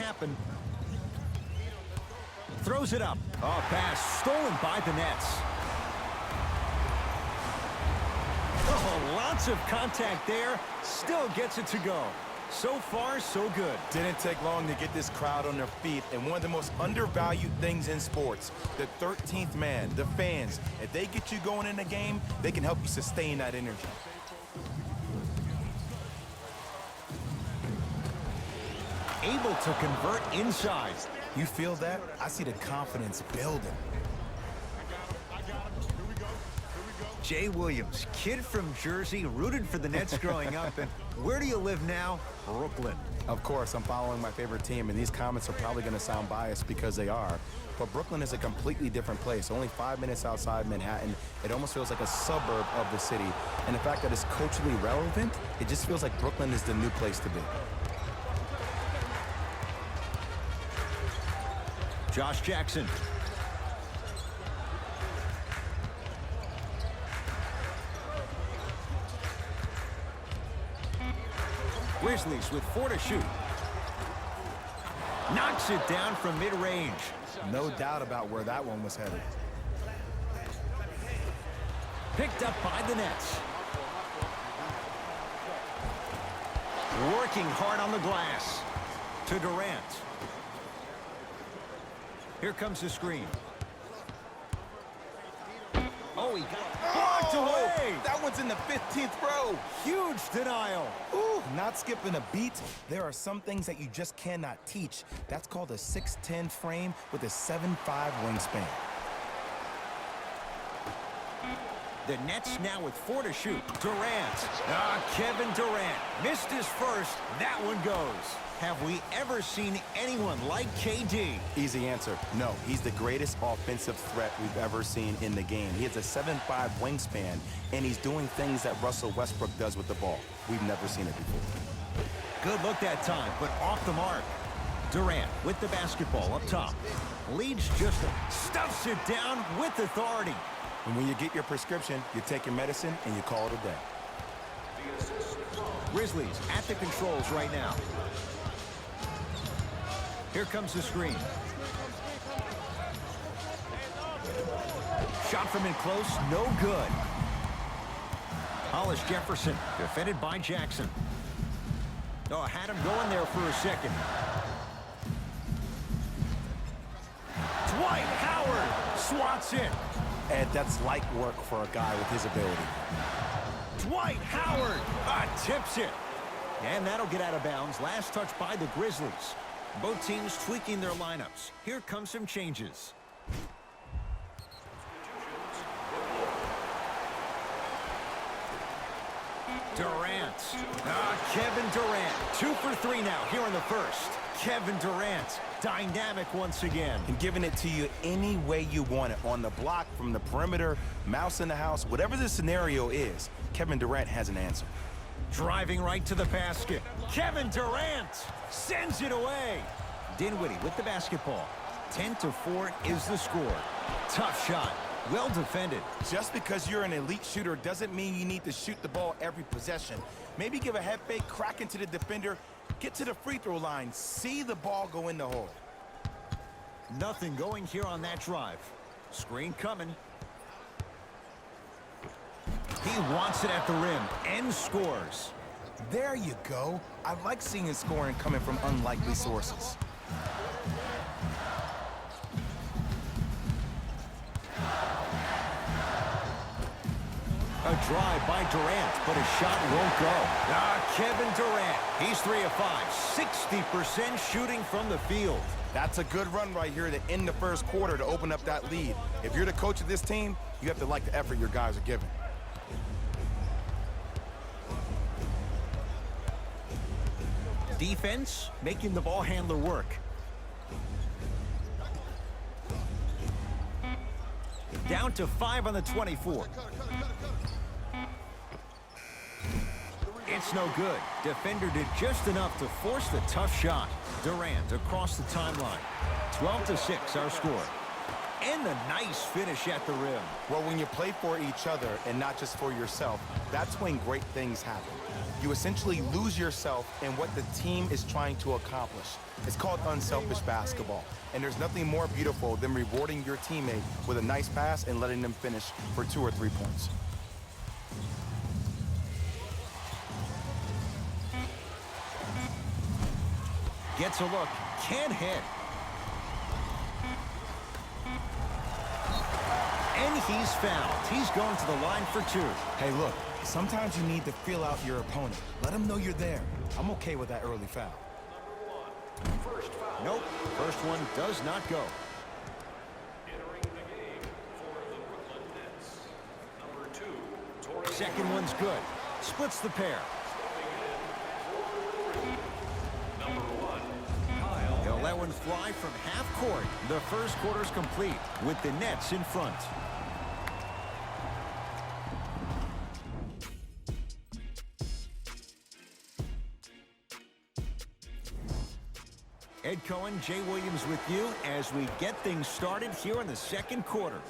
happen. Throws it up. Oh, pass stolen by the Nets. Oh, lots of contact there. Still gets it to go. So far, so good. Didn't take long to get this crowd on their feet, and one of the most undervalued things in sports, the 13th man, the fans. If they get you going in the game, they can help you sustain that energy. Able to convert inside. You feel that? I see the confidence building. Jay Williams, kid from Jersey, rooted for the Nets growing up. And where do you live now? Brooklyn. Of course, I'm following my favorite team, and these comments are probably going to sound biased because they are. But Brooklyn is a completely different place. Only 5 minutes outside Manhattan. It almost feels like a suburb of the city. And the fact that it's culturally relevant, it just feels like Brooklyn is the new place to be. Josh Jackson. Grizzlies with 4 to shoot. Knocks it down from mid-range. No doubt about where that one was headed. Picked up by the Nets. Working hard on the glass. To Durant. Here comes the screen. Oh, he got blocked away. That one's in the 15th row. Huge denial. Ooh, not skipping a beat. There are some things that you just cannot teach. That's called a 6'10" frame with a 7'5" wingspan. The Nets now with 4 to shoot. Durant. Kevin Durant missed his first. That one goes. Have we ever seen anyone like KD? Easy answer. No, he's the greatest offensive threat we've ever seen in the game. He has a 7'5" wingspan, and he's doing things that Russell Westbrook does with the ball. We've never seen it before. Good look that time, but off the mark. Durant with the basketball up top. Leads just stuffs it down with authority. And when you get your prescription, you take your medicine and you call it a day. Grizzlies at the controls right now. Here comes the screen. Shot from in close, no good. Hollis Jefferson, defended by Jackson. Oh, had him going there for a second. Dwight Howard swats it. And that's light work for a guy with his ability. Dwight Howard tips it. And that'll get out of bounds. Last touch by the Grizzlies. Both teams tweaking their lineups. Here come some changes. Durant. Kevin Durant. 2 for 3 now here in the first. Kevin Durant. Dynamic once again. And giving it to you any way you want it. On the block, from the perimeter, mouse in the house, whatever the scenario is, Kevin Durant has an answer. Driving right to the basket. Kevin Durant sends it away. Dinwiddie with the basketball. 10-4 is the score. Tough shot. Well defended. Just because you're an elite shooter doesn't mean you need to shoot the ball every possession. Maybe give a head fake, crack into the defender, get to the free throw line, see the ball go in the hole. Nothing going here on that drive. Screen coming. He wants it at the rim and scores. There you go. I like seeing scoring coming from unlikely sources. A drive by Durant, but his shot won't go. Kevin Durant. He's 3 of 5. 60% shooting from the field. That's a good run right here to end the first quarter to open up that lead. If you're the coach of this team, you have to like the effort your guys are giving. Defense making the ball handler work. Down to 5 on the 24. It's no good. Defender did just enough to force the tough shot. Durant across the timeline. 12-6 our score. And a nice finish at the rim. Well, when you play for each other and not just for yourself, that's when great things happen. you essentially lose yourself in what the team is trying to accomplish. It's called unselfish basketball. And there's nothing more beautiful than rewarding your teammate with a nice pass and letting them finish for 2 or 3 points. Gets a look, can't hit. And he's fouled. He's going to the line for 2. Hey, look, sometimes you need to feel out your opponent. Let them know you're there. I'm okay with that early foul. Nope, first one does not go. Second one's good. Splits the pair. He'll let one fly from half court. The first quarter's complete with the Nets in front. Ed Cohen, Jay Williams with you as we get things started here in the second quarter.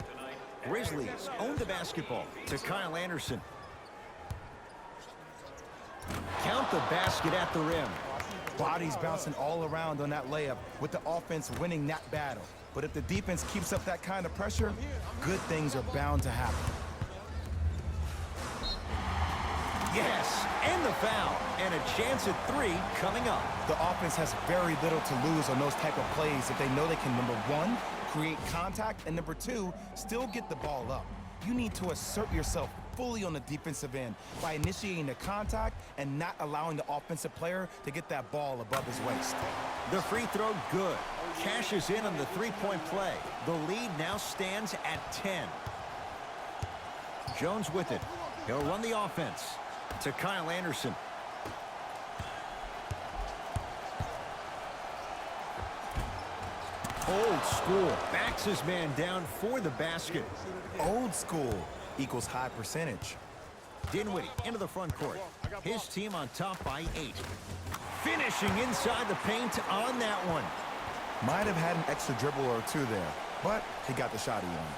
Grizzlies own the basketball to Kyle Anderson. Count the basket at the rim. Bodies bouncing all around on that layup with the offense winning that battle. But if the defense keeps up that kind of pressure, good things are bound to happen. Yes, and the foul, and a chance at 3 coming up. The offense has very little to lose on those type of plays if they know they can, number 1, create contact, and number 2, still get the ball up. You need to assert yourself fully on the defensive end by initiating the contact and not allowing the offensive player to get that ball above his waist. The free throw good. Cashes in on the three-point play. The lead now stands at 10. Jones with it. He'll run the offense to Kyle Anderson. Old school. Backs his man down for the basket. Old school equals high percentage. Dinwiddie into the front court. His team on top by 8. Finishing inside the paint on that one. Might have had an extra dribble or 2 there, but he got the shot he wanted.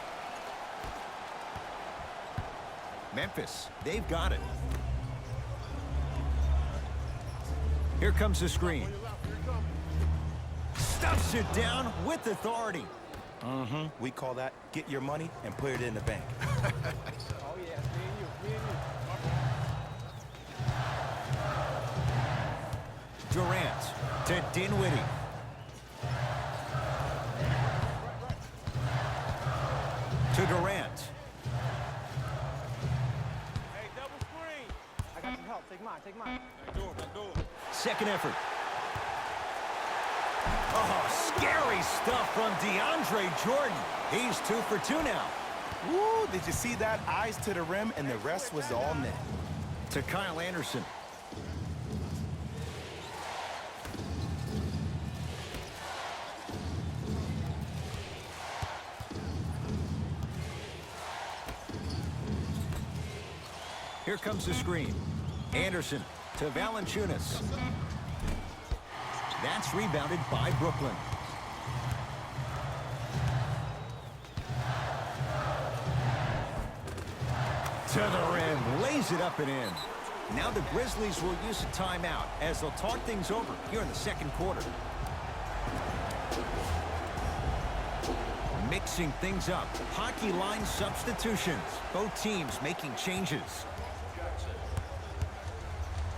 Memphis, they've got it. Here comes the screen. Stuffs it down with authority. We call that get your money and put it in the bank. Durant to Dinwiddie. To Durant. Hey, double screen. I got some help. Take mine. Second effort. Oh, scary stuff from DeAndre Jordan. He's 2 for 2 now. Woo, did you see that? Eyes to the rim, and the rest was all net. To Kyle Anderson. Here comes the screen. Anderson to Valanciunas. That's rebounded by Brooklyn. To the rim, lays it up and in. Now the Grizzlies will use a timeout as they'll talk things over here in the second quarter. Mixing things up. Hockey line substitutions. Both teams making changes.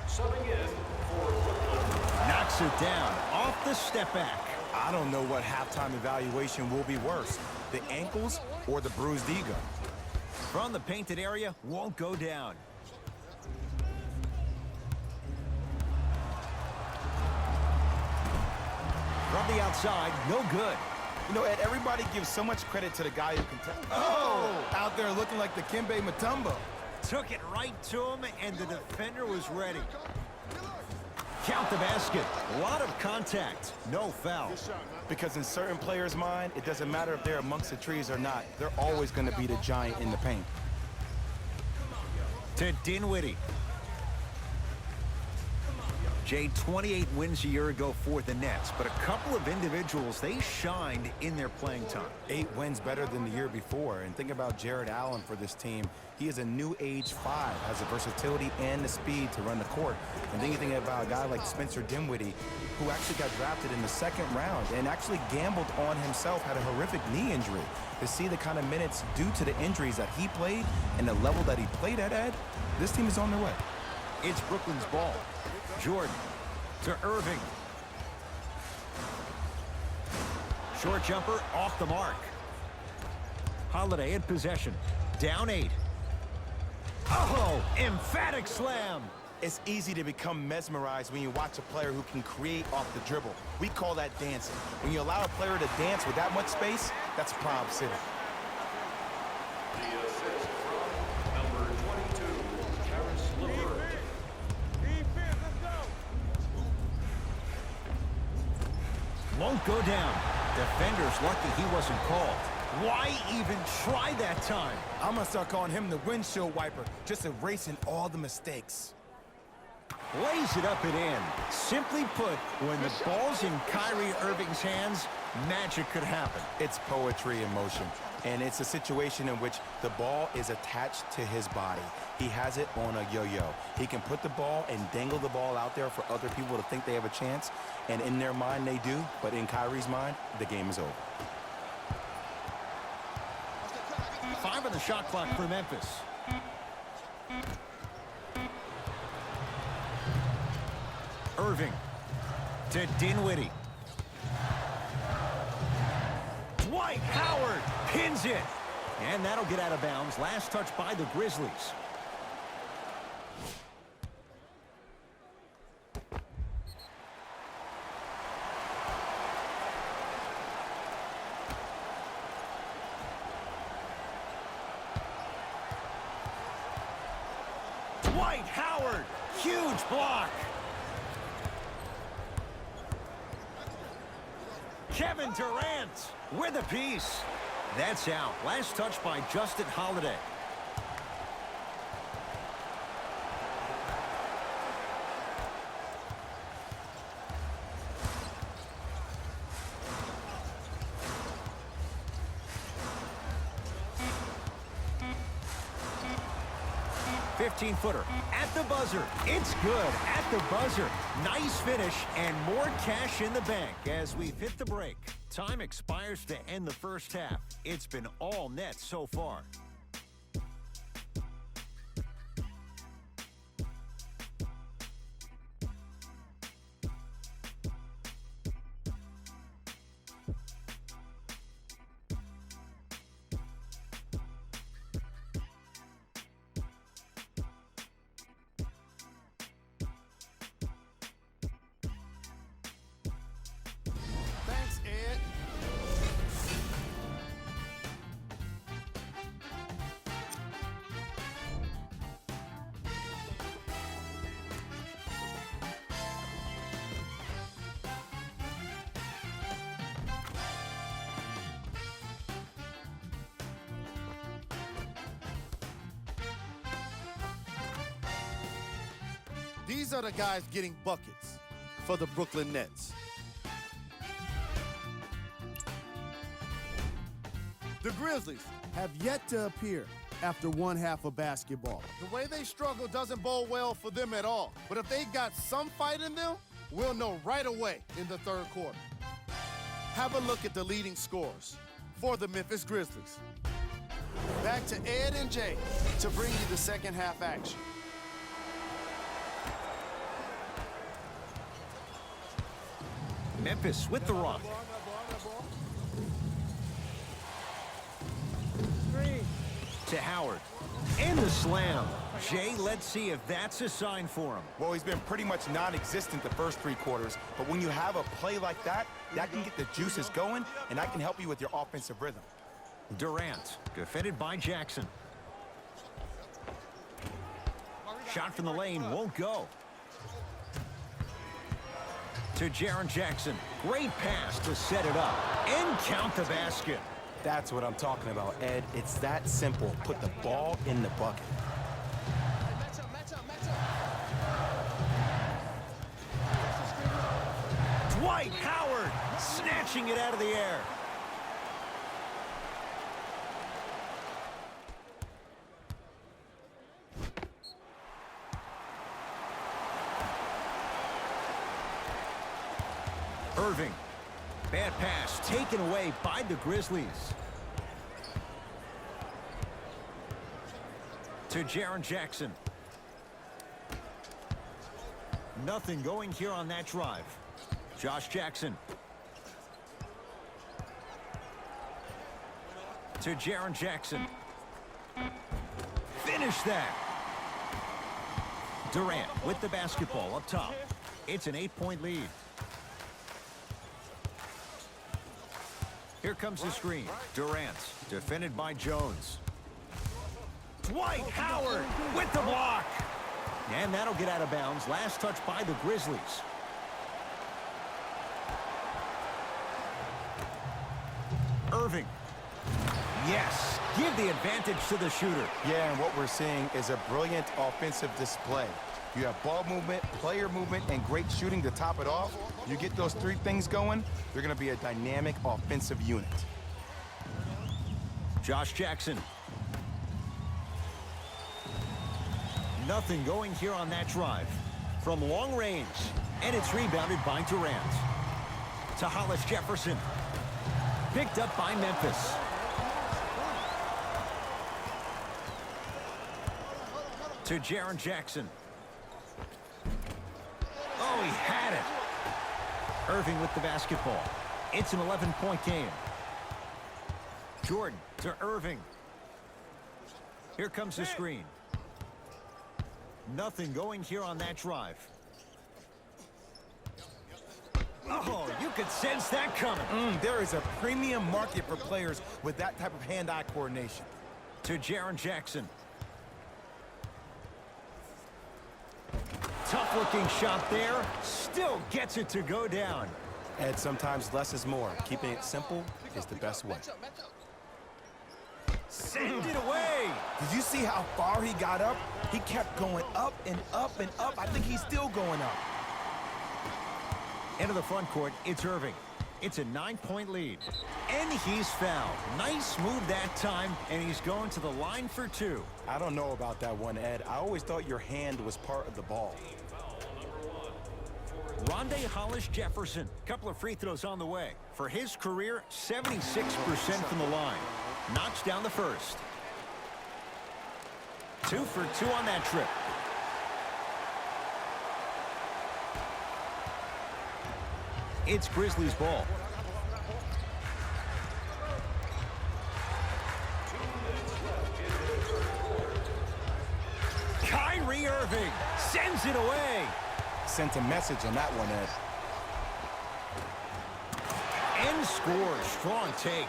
Subbing in for Brooklyn. Knocks it down off the step back. I don't know what halftime evaluation will be worse, the ankles or the bruised ego. From the painted area, won't go down. From the outside, no good. You know, Ed, everybody gives so much credit to the guy who can out there looking like the Kimbe Mutombo. Took it right to him, and the defender was ready. Count the basket. A lot of contact. No foul. Because in certain players' mind, it doesn't matter if they're amongst the trees or not. They're always going to be the giant in the paint. To Dinwiddie. Jay, 28 wins a year ago for the Nets, but a couple of individuals, they shined in their playing time. 8 wins better than the year before. And think about Jared Allen for this team. He is a new age 5, has the versatility and the speed to run the court. And then you think about a guy like Spencer Dinwiddie, who actually got drafted in the 2nd round and actually gambled on himself, had a horrific knee injury. To see the kind of minutes due to the injuries that he played and the level that he played at, Ed, this team is on their way. It's Brooklyn's ball. Jordan to Irving. Short jumper off the mark. Holiday in possession. Down 8. Oh, emphatic slam. It's easy to become mesmerized when you watch a player who can create off the dribble. We call that dancing. When you allow a player to dance with that much space, that's Prob City. The assist from number 22, Karis LeVert. Defense, let's go. Won't go down. Defender's lucky he wasn't called. Why even try that time? I'm going to start calling him the windshield wiper, just erasing all the mistakes. Lays it up and in. Simply put, when the ball's in Kyrie Irving's hands, magic could happen. It's poetry in motion, and it's a situation in which the ball is attached to his body. He has it on a yo-yo. He can put the ball and dangle the ball out there for other people to think they have a chance, and in their mind they do, but in Kyrie's mind, the game is over. 5 on the shot clock for Memphis. Irving to Dinwiddie. Dwight Howard pins it. And that'll get out of bounds. Last touch by the Grizzlies. Dwight Howard, huge block. Kevin Durant with a piece. That's out. Last touch by Justin Holiday. Footer at the buzzer. It's good at the buzzer. Nice finish and more cash in the bank as we've hit the break. Time expires to end the first half. It's been all Nets so far. Thanks, Ed. These are the guys getting buckets for the Brooklyn Nets. The Grizzlies have yet to appear after one half of basketball. The way they struggle doesn't bode well for them at all. But if they got some fight in them, we'll know right away in the third quarter. Have a look at the leading scorers for the Memphis Grizzlies. Back to Ed and Jay to bring you the second half action. Memphis with the rock. To Howard. And the slam. Jay, let's see if that's a sign for him. Well, he's been pretty much non-existent the first 3 quarters, but when you have a play like that, that can get the juices going, and that can help you with your offensive rhythm. Durant, defended by Jackson. Shot from the lane won't go. To Jaren Jackson. Great pass to set it up and count the basket. That's what I'm talking about, Ed. It's that simple. Put the ball in the bucket. Dwight Howard snatching it out of the air. Irving. Bad pass taken away by the Grizzlies. To Jaren Jackson. Nothing going here on that drive. Josh Jackson. To Jaren Jackson. Finish that. Durant with the basketball up top. It's an 8-point lead. Here comes the screen. Durant, defended by Jones. Dwight Howard with the block. And that'll get out of bounds. Last touch by the Grizzlies. Irving. Yes, give the advantage to the shooter. Yeah, and what we're seeing is a brilliant offensive display. You have ball movement, player movement, and great shooting to top it off. You get those three things going, you're going to be a dynamic offensive unit. Josh Jackson. Nothing going here on that drive. From long range, and it's rebounded by Durant. To Hollis Jefferson. Picked up by Memphis. To Jaren Jackson. Oh, he had it. Irving with the basketball. It's an 11-point game. Jordan to Irving. Here comes the screen. Nothing going here on that drive. Oh, you could sense that coming. There is a premium market for players with that type of hand-eye coordination. To Jaren Jackson. Tough-looking shot there. Still gets it to go down. And sometimes less is more. Keeping it simple is the best way. Send it away. Did you see how far he got up? He kept going up and up and up. I think he's still going up. Into the front court, it's Irving. It's a 9-point lead. And he's fouled. Nice move that time, and he's going to the line for two. I don't know about that one, Ed. I always thought your hand was part of the ball. Rondé Hollis Jefferson. Couple of free throws on the way. For his career, 76% from the line. Knocks down the first. 2 for 2 on that trip. It's Grizzlies ball. Kyrie Irving sends it away. Sent a message on that one, Ed. And scores. Strong take.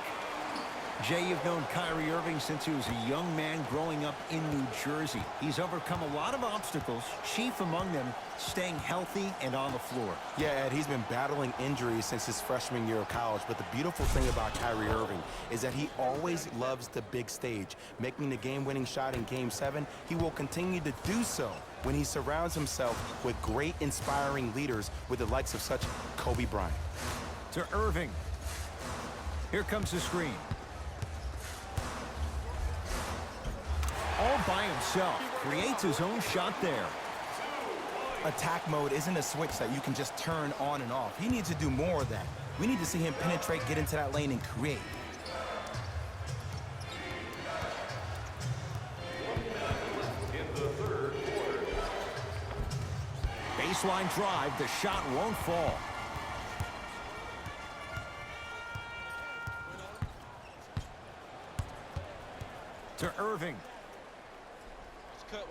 Jay, you've known Kyrie Irving since he was a young man growing up in New Jersey. He's overcome a lot of obstacles, chief among them staying healthy and on the floor. Yeah, Ed, he's been battling injuries since his freshman year of college, but the beautiful thing about Kyrie Irving is that he always loves the big stage. Making the game-winning shot in Game 7, he will continue to do so when he surrounds himself with great, inspiring leaders with the likes of such Kobe Bryant. To Irving. Here comes the screen. All by himself. Creates his own shot there. Attack mode isn't a switch that you can just turn on and off. He needs to do more of that. We need to see him penetrate, get into that lane, and create. In the third quarter. Baseline drive. The shot won't fall. To Irving.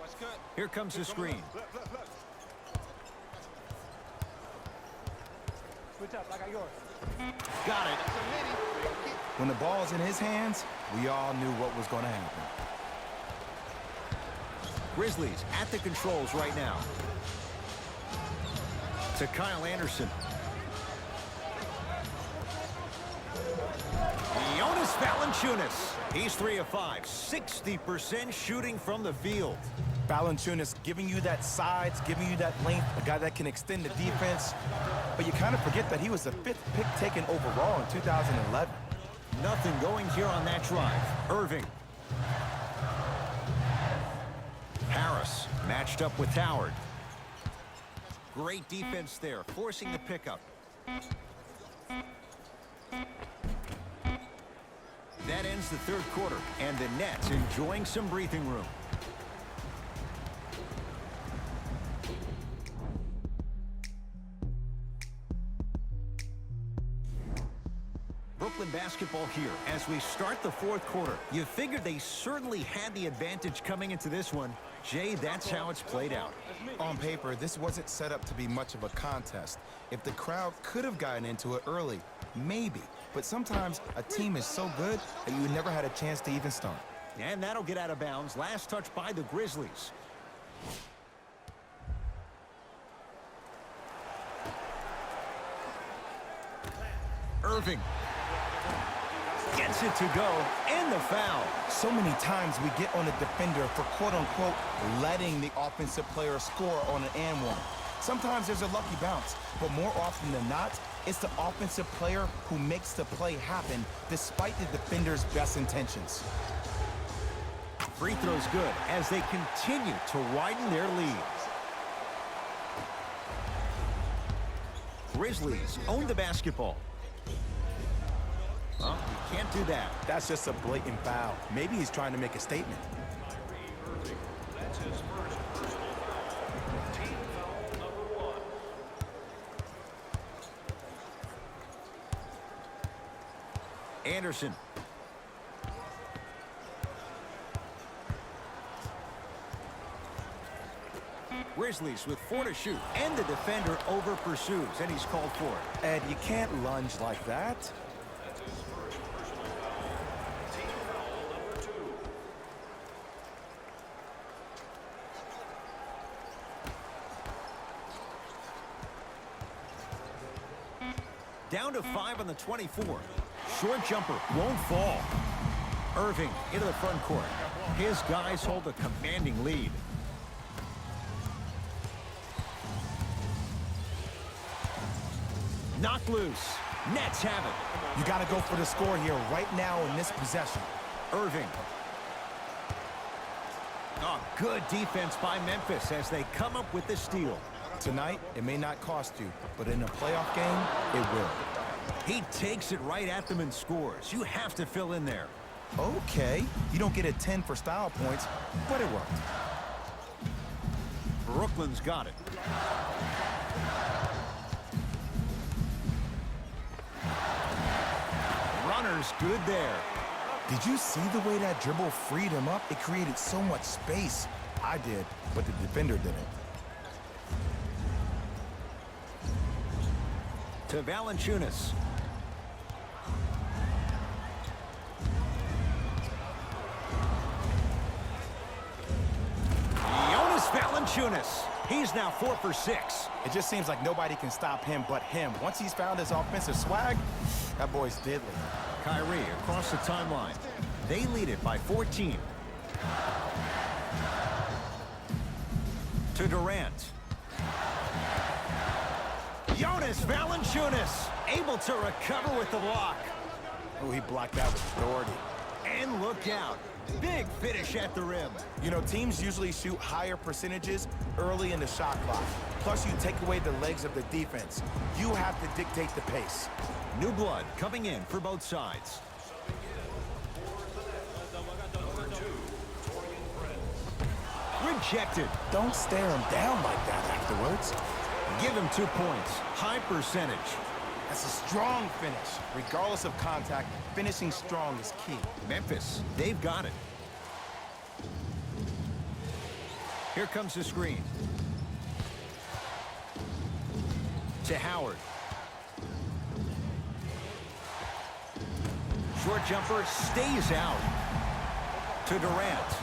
Watch cut. Here comes the screen. Look. Switch up, I got yours. Got it. When the ball's in his hands, we all knew what was going to happen. Grizzlies at the controls right now. To Kyle Anderson. Jonas Valanciunas. He's 3 of 5. 60% shooting from the field. Valanciunas giving you that size, giving you that length, a guy that can extend the defense. But you kind of forget that he was the 5th pick taken overall in 2011. Nothing going here on that drive. Irving. Harris matched up with Howard. Great defense there, forcing the pickup. That ends the third quarter, and the Nets enjoying some breathing room. Brooklyn basketball here as we start the fourth quarter. You figured they certainly had the advantage coming into this one. Jay, that's how it's played out. On paper, this wasn't set up to be much of a contest. If the crowd could have gotten into it early, maybe. But sometimes a team is so good that you never had a chance to even start. And that'll get out of bounds. Last touch by the Grizzlies. Irving gets it to go, and the foul. So many times we get on the defender for quote-unquote letting the offensive player score on an and one. Sometimes there's a lucky bounce, but more often than not, it's the offensive player who makes the play happen despite the defender's best intentions. Free throw's good as they continue to widen their lead. Grizzlies own the basketball. Well, you can't do that. That's just a blatant foul. Maybe he's trying to make a statement. Irving. That's his first personal foul. Team foul number 1. Anderson. Grizzlies with 4 to shoot, and the defender over pursues, and he's called for it. Ed, you can't lunge like that. That's his first personal foul. Team foul number 2. Down to 5 on the 24. Short jumper won't fall. Irving into the front court. His guys hold a commanding lead. Knocked loose. Nets have it. You got to go for the score here right now in this possession. Irving. Oh, good defense by Memphis as they come up with the steal. Tonight, it may not cost you, but in a playoff game, it will. He takes it right at them and scores. You have to fill in there. Okay, you don't get a 10 for style points, but it worked. Brooklyn's got it. Runner's good there. Did you see the way that dribble freed him up? It created so much space. I did, but the defender didn't. To Valanciunas. Jonas Valanciunas. He's now 4 for 6. It just seems like nobody can stop him but him. Once he's found his offensive swag, that boy's deadly. Kyrie across the timeline. They lead it by 14. To Durant. Jonas Valanciunas able to recover with the block. Oh, he blocked that with authority. And look out. Big finish at the rim. You know, teams usually shoot higher percentages early in the shot clock. Plus, you take away the legs of the defense. You have to dictate the pace. New blood coming in for both sides. Rejected. Don't stare him down like that afterwards. Give him 2 points. High percentage. That's a strong finish. Regardless of contact, finishing strong is key. Memphis, they've got it. Here comes the screen. To Howard. Short jumper stays out. To Durant.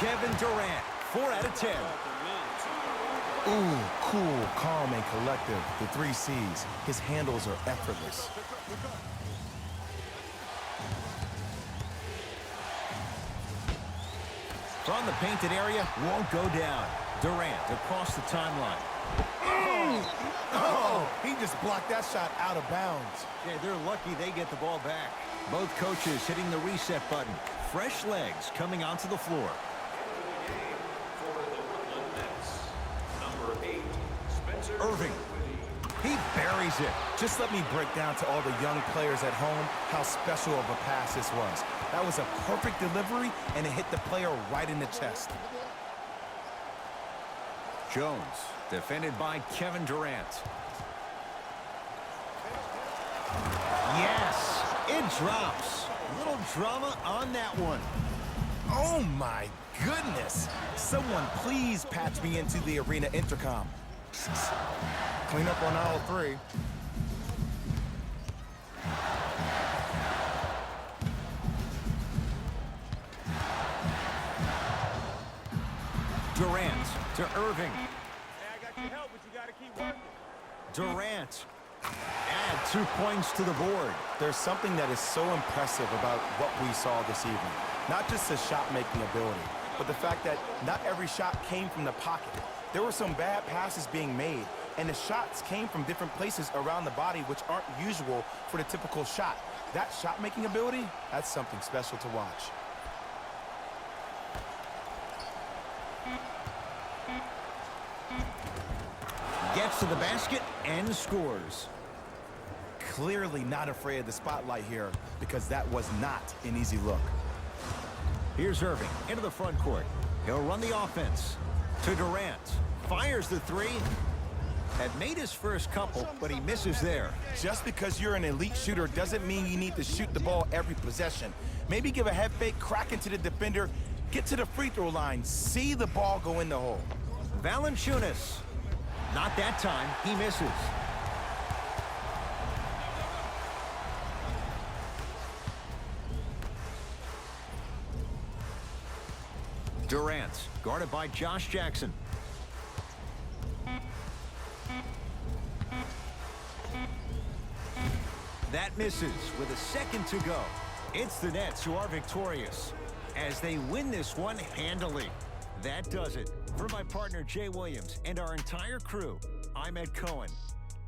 Kevin Durant, 4 out of 10. Ooh, cool, calm, and collective. The 3 C's. His handles are effortless. From the painted area, won't go down. Durant across the timeline. Oh, he just blocked that shot out of bounds. Yeah, they're lucky they get the ball back. Both coaches hitting the reset button. Fresh legs coming onto the floor. Irving. He buries it. Just let me break down to all the young players at home how special of a pass this was. That was a perfect delivery, and it hit the player right in the chest. Jones, defended by Kevin Durant. Yes, it drops. Little drama on that one. Oh, my goodness. Someone please patch me into the arena intercom. Clean up on aisle 3. Durant to Irving. Hey, I got your help, but you got to keep working. Durant. Add 2 points to the board. There's something that is so impressive about what we saw this evening. Not just the shot-making ability, but the fact that not every shot came from the pocket. There were some bad passes being made, and the shots came from different places around the body which aren't usual for the typical shot. That shot-making ability, that's something special to watch. Gets to the basket and scores. Clearly not afraid of the spotlight here because that was not an easy look. Here's Irving into the front court. He'll run the offense to Durant. Fires the 3. Had made his first couple, but he misses there. Just because you're an elite shooter doesn't mean you need to shoot the ball every possession. Maybe give a head fake, crack into the defender, get to the free throw line, see the ball go in the hole. Valanciunas. Not that time. He misses. Durant, guarded by Josh Jackson. That misses with a second to go. It's the Nets who are victorious as they win this one handily. That does it. For my partner Jay Williams and our entire crew, I'm Ed Cohen.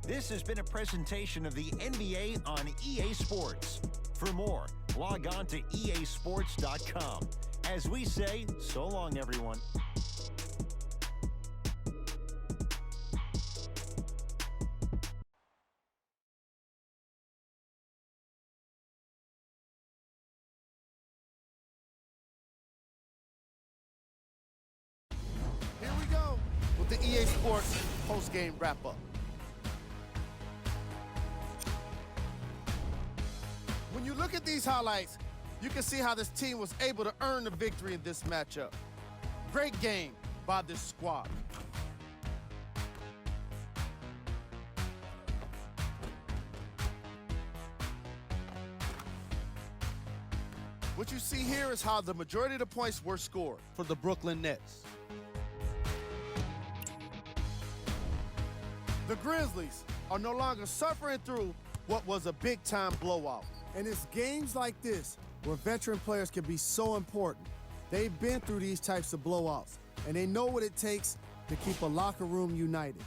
This has been a presentation of the NBA on EA Sports. For more, log on to easports.com. As we say, so long, everyone. Here we go with the EA Sports post-game wrap-up. When you look at these highlights, you can see how this team was able to earn the victory in this matchup. Great game by this squad. What you see here is how the majority of the points were scored for the Brooklyn Nets. The Grizzlies are no longer suffering through what was a big-time blowout. And it's games like this where veteran players can be so important. They've been through these types of blowouts, and they know what it takes to keep a locker room united.